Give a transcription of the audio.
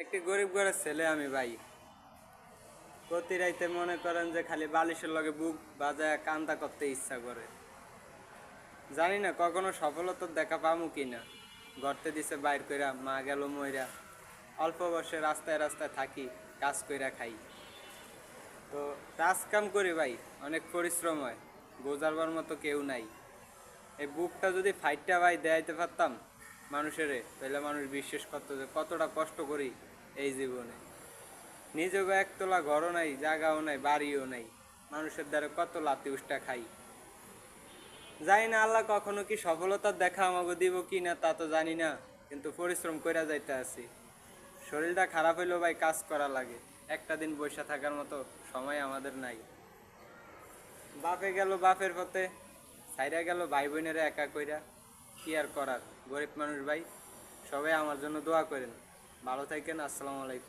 একটি গরিব ঘরের ছেলে আমি ভাই। প্রতি রাইতে মনে করেন যে খালি বালিশের লগে বুক বাজায় কান্দা করতে ইচ্ছা করে। জানি না কখনো সফলতার দেখা পামু কিনা। গড়তে দিছে বাইর কইরা, মা গেল মইরা। অল্প বয়সে রাস্তায় রাস্তায় থাকি, কাজ কইরা খাই। তো কাজ কাম করি ভাই, অনেক পরিশ্রম হয়, বোঝাবার মতো কেউ নাই। এই বুকটা যদি ফাইটটা ভাই দেয়াইতে পারতাম মানুষেরে, তাহলে মানুষ বিশ্বাস করতো যে কতটা কষ্ট করি এই জীবনে। নিজেকে একতলা ঘরও নাই, জায়গাও নাই, বাড়িও নাই, মানুষের দ্বারা কত লাতি উষ্টা খাই। জানি না আল্লাহ কখনো কি সফলতার দেখা আমাকে দিব কি না তা তো জানি না, কিন্তু পরিশ্রম কইরা যাইতে আছি। শরীরটা খারাপ হইলেও ভাই কাজ করা লাগে। একটা দিন বসে থাকার মতো সময় আমাদের নাই। বাপে গেল বাপের পথে, সাইরা গেল ভাই বোনেরা একা কইরা। কি আর করার, গরিব মানুষ ভাই। সবাই আমার জন্য দোয়া করেন। ভালো থাকেন। আসসালামু আলাইকুম।